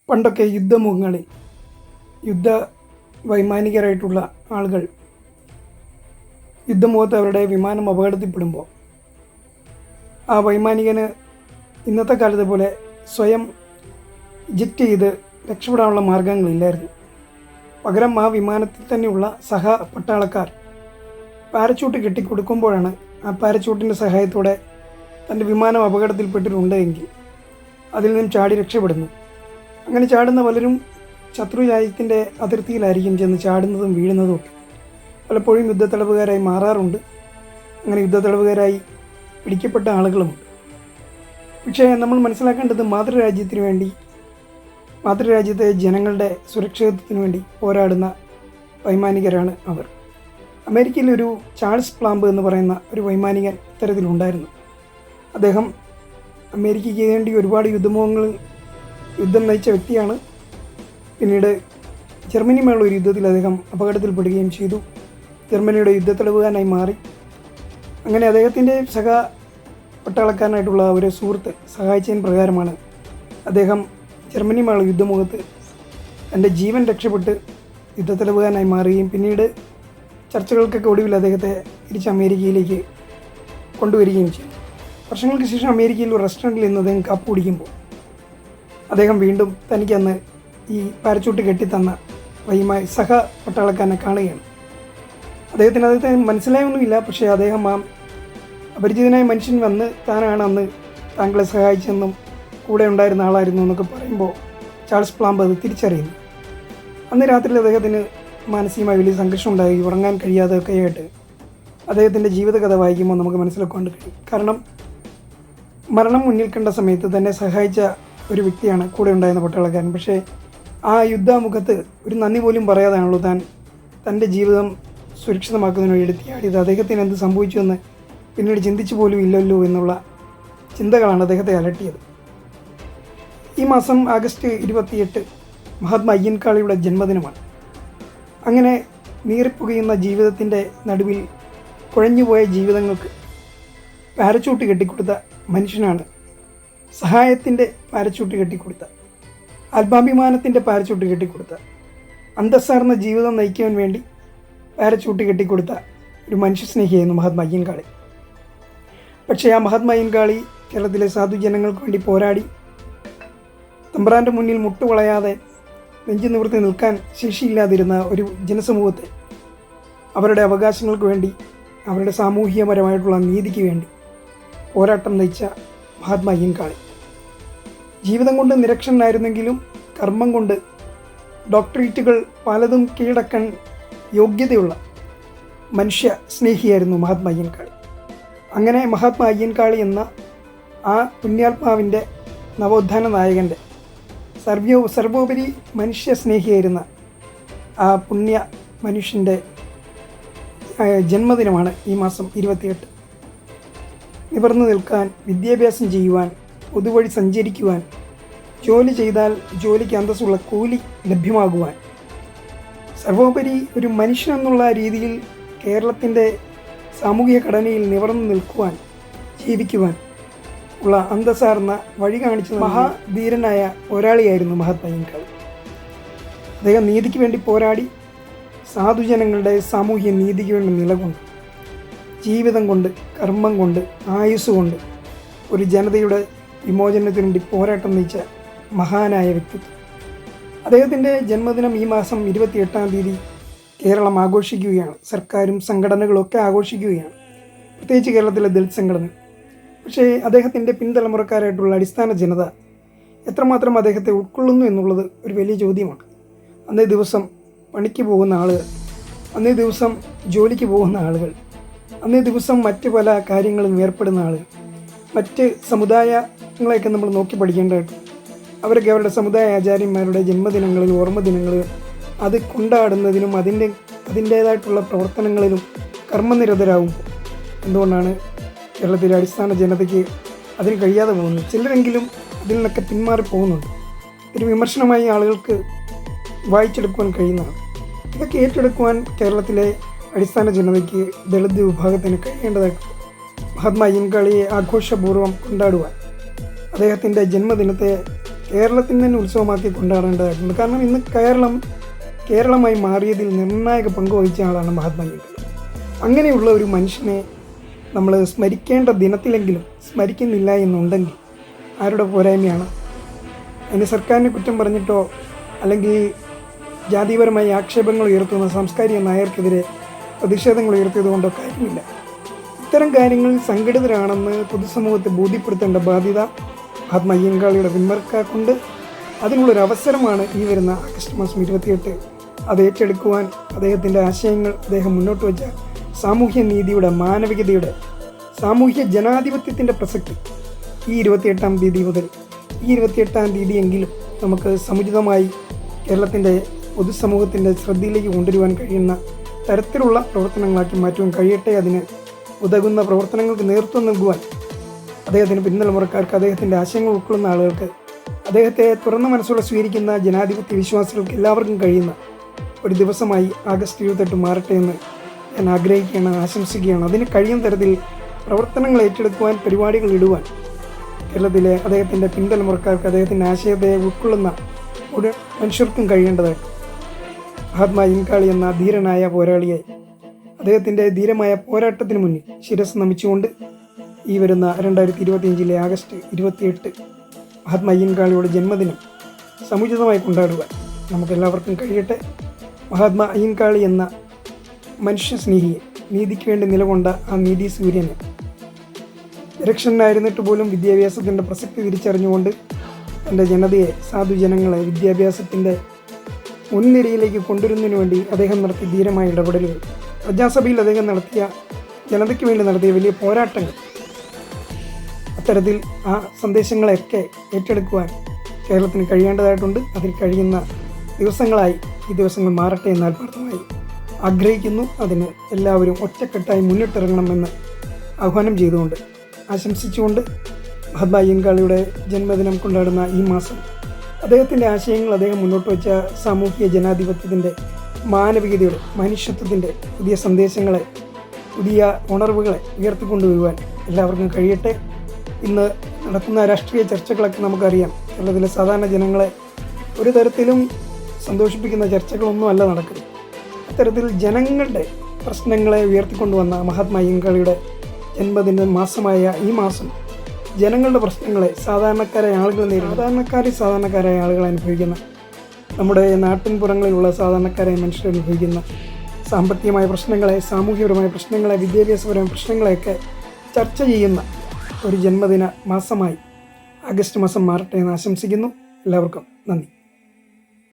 പണ്ടൊക്കെ യുദ്ധമുഖങ്ങളിൽ യുദ്ധ വൈമാനികരായിട്ടുള്ള ആളുകൾ യുദ്ധമുഖത്ത് അവരുടെ വിമാനം അപകടത്തിൽപ്പെടുമ്പോൾ ആ വൈമാനികന് ഇന്നത്തെ കാലത്തെ പോലെ സ്വയം ഇജക്റ്റ് ചെയ്ത് രക്ഷപ്പെടാനുള്ള മാർഗങ്ങളില്ലായിരുന്നു. പകരം ആ വിമാനത്തിൽ തന്നെയുള്ള പട്ടാളക്കാർ പാരച്യൂട്ട് കെട്ടിക്കൊടുക്കുമ്പോഴാണ് ആ പാരച്യൂട്ടിൻ്റെ സഹായത്തോടെ തൻ്റെ വിമാനം അപകടത്തിൽപ്പെട്ടിട്ടുണ്ട് എങ്കിൽ അതിൽ നിന്നും ചാടി രക്ഷപ്പെടുന്നു. അങ്ങനെ ചാടുന്ന പലരും ശത്രു രാജ്യത്തിൻ്റെ അതിർത്തിയിലായിരിക്കും ചെന്ന് ചാടുന്നതും വീഴുന്നതും ഒക്കെ. പലപ്പോഴും യുദ്ധത്തടവുകാരായി മാറാറുണ്ട്. അങ്ങനെ യുദ്ധത്തടവുകാരായി പിടിക്കപ്പെട്ട ആളുകളുമുണ്ട്. പക്ഷേ നമ്മൾ മനസ്സിലാക്കേണ്ടത് മാതൃരാജ്യത്തെ ജനങ്ങളുടെ സുരക്ഷിതത്വത്തിന് വേണ്ടി പോരാടുന്ന വൈമാനികരാണ് അവർ. അമേരിക്കയിലൊരു ചാൾസ് പ്ലാംബ് എന്ന് പറയുന്ന ഒരു വൈമാനികൻ ഇത്തരത്തിലുണ്ടായിരുന്നു. അദ്ദേഹം അമേരിക്കയ്ക്ക് വേണ്ടി ഒരുപാട് യുദ്ധം നയിച്ച വ്യക്തിയാണ്. പിന്നീട് ജർമ്മനിയുമായുള്ള ഒരു യുദ്ധത്തിൽ അദ്ദേഹം അപകടത്തിൽപ്പെടുകയും ചെയ്തു. ജർമ്മനിയുടെ യുദ്ധത്തടവുകാരനായി മാറി. അങ്ങനെ അദ്ദേഹത്തിൻ്റെ പട്ടാളക്കാരനായിട്ടുള്ള ഒരു സുഹൃത്ത് സഹായിച്ചതിന് പ്രകാരമാണ് അദ്ദേഹം ജർമ്മനിയുമായുള്ള യുദ്ധമുഖത്ത് തൻ്റെ ജീവൻ രക്ഷപ്പെട്ട് യുദ്ധത്തടവുകാരനായി മാറുകയും പിന്നീട് ചർച്ചകൾക്കൊക്കെ ഒടുവിൽ അദ്ദേഹത്തെ തിരിച്ച് അമേരിക്കയിലേക്ക് കൊണ്ടുവരികയും ചെയ്തു. വർഷങ്ങൾക്ക് ശേഷം അമേരിക്കയിൽ ഒരു റെസ്റ്റോറൻറ്റിൽ നിന്ന് അദ്ദേഹം കാപ്പ് കുടിക്കുമ്പോൾ അദ്ദേഹം വീണ്ടും തനിക്കന്ന് ഈ പാരച്യൂട്ട് കെട്ടിത്തന്ന പട്ടാളക്കാരനെ കാണുകയാണ്. അദ്ദേഹത്തെ മനസ്സിലായൊന്നുമില്ല. പക്ഷേ അദ്ദേഹം ആ അപരിചിതനായ മനുഷ്യൻ വന്ന് താനാണ് അന്ന് താങ്കളെ സഹായിച്ചെന്നും കൂടെ ഉണ്ടായിരുന്ന ആളായിരുന്നു എന്നൊക്കെ പറയുമ്പോൾ ചാൾസ് പ്ലാംബ് അത് തിരിച്ചറിയുന്നു. അന്ന് രാത്രിയിൽ അദ്ദേഹത്തിന് മാനസികമായി വലിയ സംഘർഷം ഉണ്ടായി, ഉറങ്ങാൻ കഴിയാതെയൊക്കെ ആയിട്ട് അദ്ദേഹത്തിൻ്റെ ജീവിതകഥ വായിക്കുമ്പോൾ നമുക്ക് മനസ്സിലാക്കാൻ കഴിയും. കാരണം മരണം മുന്നിൽ കണ്ട സമയത്ത് തന്നെ സഹായിച്ച ഒരു വ്യക്തിയാണ് കൂടെ ഉണ്ടായിരുന്ന പട്ടാളക്കാരൻ. പക്ഷേ ആ യുദ്ധമുഖത്ത് ഒരു നന്ദി പോലും പറയാതെയാണല്ലോ തൻ്റെ ജീവിതം സുരക്ഷിതമാക്കുന്നതിന് വേണ്ടി എടുത്തിയാടിയത്. അദ്ദേഹത്തിന് എന്ത് സംഭവിച്ചു എന്ന് പിന്നീട് ചിന്തിച്ചു പോലും ഇല്ലല്ലോ എന്നുള്ള ചിന്തകളാണ് അദ്ദേഹത്തെ അലട്ടിയത്. ഈ മാസം ആഗസ്റ്റ് 28 മഹാത്മാ അയ്യൻകാളിയുടെ ജന്മദിനമാണ്. അങ്ങനെ നീറിപ്പുകയുന്ന ജീവിതത്തിൻ്റെ നടുവിൽ കുഴഞ്ഞുപോയ ജീവിതങ്ങൾക്ക് പാരച്യൂട്ട് കെട്ടിക്കൊടുത്ത മനുഷ്യനാണ്. സഹായത്തിൻ്റെ പാരച്യൂട്ട് കെട്ടിക്കൊടുത്ത, ആത്മാഭിമാനത്തിൻ്റെ പാരച്യൂട്ട് കെട്ടിക്കൊടുത്ത, അന്തസ്സാർന്ന ജീവിതം നയിക്കാൻ വേണ്ടി പാരച്യൂട്ട് കെട്ടിക്കൊടുത്ത ഒരു മനുഷ്യസ്നേഹിയായിരുന്നു മഹാത്മാ അയ്യൻകാളി. പക്ഷേ ആ മഹാത്മാ അയ്യൻകാളി കേരളത്തിലെ സാധുജനങ്ങൾക്ക് വേണ്ടി പോരാടി തമ്പ്രാൻ്റെ മുന്നിൽ മുട്ടുകളയാതെ നെഞ്ചു നിവർത്തി നിൽക്കാൻ ശേഷിയില്ലാതിരുന്ന ഒരു ജനസമൂഹത്തെ അവരുടെ അവകാശങ്ങൾക്ക് വേണ്ടി, അവരുടെ സാമൂഹികപരമായിട്ടുള്ള നീതിക്ക് വേണ്ടി പോരാട്ടം നയിച്ച മഹാത്മാ അയ്യൻകാളി ജീവിതം കൊണ്ട് നിരക്ഷനായിരുന്നെങ്കിലും കർമ്മം കൊണ്ട് ഡോക്ടറേറ്റുകൾ പലതും കീഴടക്കാൻ യോഗ്യതയുള്ള മനുഷ്യ സ്നേഹിയായിരുന്നു മഹാത്മാ അയ്യൻകാളി. അങ്ങനെ മഹാത്മാ അയ്യൻകാളി എന്ന ആ പുണ്യാത്മാവിൻ്റെ നവോത്ഥാന നായകൻ്റെ സർവോപരി മനുഷ്യ സ്നേഹിയായിരുന്ന ആ പുണ്യ മനുഷ്യൻ്റെ ജന്മദിനമാണ് ഈ മാസം 28. നിവർന്നു നിൽക്കാൻ, വിദ്യാഭ്യാസം ചെയ്യുവാൻ, പൊതുവഴി സഞ്ചരിക്കുവാൻ, ജോലി ചെയ്താൽ ജോലിക്ക് അന്തസ്സുള്ള കൂലി ലഭ്യമാകുവാൻ, സർവോപരി ഒരു മനുഷ്യനെന്നുള്ള രീതിയിൽ കേരളത്തിൻ്റെ സാമൂഹിക ഘടനയിൽ നിവർന്നു നിൽക്കുവാൻ, ജീവിക്കുവാൻ ഉള്ള അന്തസ്സാർന്ന വഴി കാണിച്ച മഹാധീരനായ പോരാളിയായിരുന്നു മഹാത്മാ അയ്യൻകാളി. അദ്ദേഹം നീതിക്ക് വേണ്ടി പോരാടി സാധുജനങ്ങളുടെ സാമൂഹ്യ നീതിക്ക് വേണ്ടി നിലകൊണ്ടു. ജീവിതം കൊണ്ട്, കർമ്മം കൊണ്ട്, ആയുസ് കൊണ്ട് ഒരു ജനതയുടെ വിമോചനത്തിന് വേണ്ടി പോരാട്ടം നയിച്ച മഹാനായ വ്യക്തിത്വം. അദ്ദേഹത്തിൻ്റെ ജന്മദിനം ഈ മാസം 28 കേരളം ആഘോഷിക്കുകയാണ്. സർക്കാരും സംഘടനകളൊക്കെ ആഘോഷിക്കുകയാണ്, പ്രത്യേകിച്ച് കേരളത്തിലെ ദളിത് സംഘടന. പക്ഷേ അദ്ദേഹത്തിൻ്റെ പിൻതലമുറക്കാരായിട്ടുള്ള അടിസ്ഥാന ജനത എത്രമാത്രം അദ്ദേഹത്തെ ഉൾക്കൊള്ളുന്നു എന്നുള്ളത് ഒരു വലിയ ചോദ്യമാണ്. അന്നേ ദിവസം പണിക്ക് പോകുന്ന ആളുകൾ, അന്നേ ദിവസം ജോലിക്ക് പോകുന്ന ആളുകൾ, അന്നേ ദിവസം മറ്റ് പല കാര്യങ്ങളും ഏർപ്പെടുന്ന ആളുകൾ, മറ്റ് സമുദായങ്ങളെയൊക്കെ നമ്മൾ നോക്കി പഠിക്കേണ്ടതായിട്ട് അവരൊക്കെ അവരുടെ സമുദായ ആചാര്യന്മാരുടെ ജന്മദിനങ്ങളിൽ, ഓർമ്മദിനങ്ങളിൽ അത് കൊണ്ടാടുന്നതിനും അതിൻ്റേതായിട്ടുള്ള പ്രവർത്തനങ്ങളിലും കർമ്മനിരതരാകും. എന്തുകൊണ്ടാണ് കേരളത്തിലെ അടിസ്ഥാന ജനതയ്ക്ക് അതിന് കഴിയാതെ പോകുന്നത്? ചിലരെങ്കിലും അതിൽ നിന്നൊക്കെ പിന്മാറി പോകുന്നുണ്ട്. ഒരു വിമർശനമായി ആളുകൾക്ക് വായിച്ചെടുക്കുവാൻ കഴിയുന്നതാണ്. ഇതൊക്കെ ഏറ്റെടുക്കുവാൻ കേരളത്തിലെ അടിസ്ഥാന ജനതയ്ക്ക്, ദളിത് വിഭാഗത്തിന് കഴിയേണ്ടതായിട്ട് മഹാത്മാ അയ്യൻകാളിയെ ആഘോഷപൂർവ്വം കൊണ്ടാടുവാൻ, അദ്ദേഹത്തിൻ്റെ ജന്മദിനത്തെ കേരളത്തിന് തന്നെ ഉത്സവമാക്കി കൊണ്ടാടേണ്ടതായിട്ടുണ്ട്. കാരണം ഇന്ന് കേരളമായി മാറിയതിൽ നിർണായക പങ്ക് വഹിച്ച ആളാണ് മഹാത്മാഗാന്ധി. അങ്ങനെയുള്ള ഒരു മനുഷ്യനെ നമ്മൾ സ്മരിക്കേണ്ട ദിനത്തിലെങ്കിലും സ്മരിക്കുന്നില്ല എന്നുണ്ടെങ്കിൽ ആരുടെ പോരായ്മയാണ്? അതിന് സർക്കാരിനെ കുറ്റം പറഞ്ഞിട്ടോ അല്ലെങ്കിൽ ജാതിപരമായ ആക്ഷേപങ്ങൾ ഉയർത്തുന്ന സാംസ്കാരിക നായർക്കെതിരെ പ്രതിഷേധങ്ങൾ ഉയർത്തിയതുകൊണ്ടോ കാര്യമില്ല. ഇത്തരം കാര്യങ്ങളിൽ സംഘടിതരാണെന്ന് പൊതുസമൂഹത്തെ ബോധ്യപ്പെടുത്തേണ്ട ബാധ്യത മഹാത്മാ അയ്യങ്കാളിയുടെ പിന്മറക്കാക്കുണ്ട്. അതിനുള്ളൊരു അവസരമാണ് ഈ വരുന്ന ആഗസ്റ്റ് മാസം 28. അത് ഏറ്റെടുക്കുവാൻ അദ്ദേഹത്തിൻ്റെ ആശയങ്ങൾ, അദ്ദേഹം മുന്നോട്ട് വെച്ച സാമൂഹ്യ നീതിയുടെ, മാനവികതയുടെ, സാമൂഹ്യ ജനാധിപത്യത്തിൻ്റെ പ്രസക്തി ഈ 28-ാം തീയതി മുതൽ ഈ 28-ാം തീയതിയെങ്കിലും നമുക്ക് സമുചിതമായി കേരളത്തിൻ്റെ പൊതുസമൂഹത്തിൻ്റെ ശ്രദ്ധയിലേക്ക് കൊണ്ടുവരുവാൻ കഴിയുന്ന തരത്തിലുള്ള പ്രവർത്തനങ്ങളാക്കി മാറ്റുവാൻ കഴിയട്ടെ. അതിന് ഉതകുന്ന പ്രവർത്തനങ്ങൾക്ക് നേതൃത്വം നൽകുവാൻ അദ്ദേഹത്തിന് പിൻതലമുറക്കാർക്ക്, അദ്ദേഹത്തിൻ്റെ ആശയങ്ങൾ ഉൾക്കൊള്ളുന്ന ആളുകൾക്ക്, അദ്ദേഹത്തെ തുറന്ന മനസ്സോടെ സ്വീകരിക്കുന്ന ജനാധിപത്യ വിശ്വാസികൾക്ക് എല്ലാവർക്കും കഴിയുന്ന ഒരു ദിവസമായി ആഗസ്റ്റ് 28 മാറട്ടെ എന്ന് ഞാൻ ആഗ്രഹിക്കുകയാണ്, ആശംസിക്കുകയാണ്. അതിന് കഴിയുന്ന തരത്തിൽ പ്രവർത്തനങ്ങൾ ഏറ്റെടുക്കുവാൻ, പരിപാടികൾ ഇടുവാൻ കേരളത്തിലെ അദ്ദേഹത്തിൻ്റെ പിൻതലമുറക്കാർക്ക്, അദ്ദേഹത്തിൻ്റെ ആശയത്തെ ഉൾക്കൊള്ളുന്ന ഒരു മനുഷ്യർക്കും കഴിയേണ്ടതായിട്ട് മഹാത്മാ അയ്യങ്കാളി എന്ന ധീരനായ പോരാളിയെ അദ്ദേഹത്തിൻ്റെ ധീരമായ പോരാട്ടത്തിന് മുന്നിൽ ശിരസ് നമിച്ചുകൊണ്ട് ഈ വരുന്ന 2025 ആഗസ്റ്റ് 28 മഹാത്മാ അയ്യങ്കാളിയുടെ ജന്മദിനം സമുചിതമായി കൊണ്ടാടുവാൻ നമുക്കെല്ലാവർക്കും കഴിയട്ടെ. മഹാത്മാ അയ്യങ്കാളി എന്ന മനുഷ്യസ്നേഹിയെ, നീതിക്ക് വേണ്ടി നിലകൊണ്ട ആ നീതി സൂര്യനെ, ഇലക്ഷനായിരുന്നിട്ട് പോലും വിദ്യാഭ്യാസത്തിൻ്റെ പ്രസക്തി തിരിച്ചറിഞ്ഞുകൊണ്ട് എൻ്റെ ജനതയെ, സാധുജനങ്ങളെ വിദ്യാഭ്യാസത്തിൻ്റെ മുൻനിരയിലേക്ക് കൊണ്ടുവരുന്നതിന് വേണ്ടി അദ്ദേഹം നടത്തിയ ധീരമായ ഇടപെടലുകൾ, പ്രജാസഭയിൽ അദ്ദേഹം നടത്തിയ, ജനതയ്ക്ക് വേണ്ടി നടത്തിയ വലിയ പോരാട്ടങ്ങൾ, അത്തരത്തിൽ ആ സന്ദേശങ്ങളെയൊക്കെ ഏറ്റെടുക്കുവാൻ കേരളത്തിന് കഴിയേണ്ടതായിട്ടുണ്ട്. അതിൽ കഴിയുന്ന ദിവസങ്ങളായി ഈ ദിവസങ്ങൾ മാറട്ടെ എന്ന് ആത്മാർത്ഥമായി ആഗ്രഹിക്കുന്നു. അതിന് എല്ലാവരും ഒറ്റക്കെട്ടായി മുന്നിട്ടിറങ്ങണമെന്ന് ആഹ്വാനം ചെയ്തുകൊണ്ട്, ആശംസിച്ചുകൊണ്ട് മഹാത്മാ അയ്യങ്കാളിയുടെ ജന്മദിനം കൊണ്ടാടുന്ന ഈ മാസം അദ്ദേഹത്തിൻ്റെ ആശയങ്ങൾ, അദ്ദേഹം മുന്നോട്ട് വെച്ച സാമൂഹിക ജനാധിപത്യത്തിൻ്റെ, മാനവികതയുടെ, മനുഷ്യത്വത്തിൻ്റെ പുതിയ സന്ദേശങ്ങളെ, പുതിയ ഉണർവുകളെ ഉയർത്തിക്കൊണ്ടുവരുവാൻ എല്ലാവർക്കും കഴിയട്ടെ. ഇന്ന് നടക്കുന്ന രാഷ്ട്രീയ ചർച്ചകളൊക്കെ നമുക്കറിയാം. കേരളത്തിലെ സാധാരണ ജനങ്ങളെ ഒരു തരത്തിലും സന്തോഷിപ്പിക്കുന്ന ചർച്ചകളൊന്നും അല്ല നടക്കുന്നത്. അത്തരത്തിൽ ജനങ്ങളുടെ പ്രശ്നങ്ങളെ ഉയർത്തിക്കൊണ്ടുവന്ന മഹാത്മാ അയ്യങ്കാളിയുടെ ജന്മദിന മാസമായ ഈ മാസം ജനങ്ങളുടെ പ്രശ്നങ്ങളെ, സാധാരണക്കാരായ ആളുകൾ സാധാരണക്കാരായ ആളുകൾ അനുഭവിക്കുന്ന, നമ്മുടെ നാട്ടിൻപുറങ്ങളിലുള്ള സാധാരണക്കാരായ മനുഷ്യർ അനുഭവിക്കുന്ന സാമ്പത്തികമായ പ്രശ്നങ്ങളെ, സാമൂഹികപരമായ പ്രശ്നങ്ങളെ, വിദ്യാഭ്യാസപരമായ പ്രശ്നങ്ങളെയൊക്കെ ചർച്ച ചെയ്യുന്ന ഒരു ജന്മദിന മാസമായി ആഗസ്റ്റ് മാസം മാറട്ടെ എന്ന് ആശംസിക്കുന്നു. എല്ലാവർക്കും നന്ദി.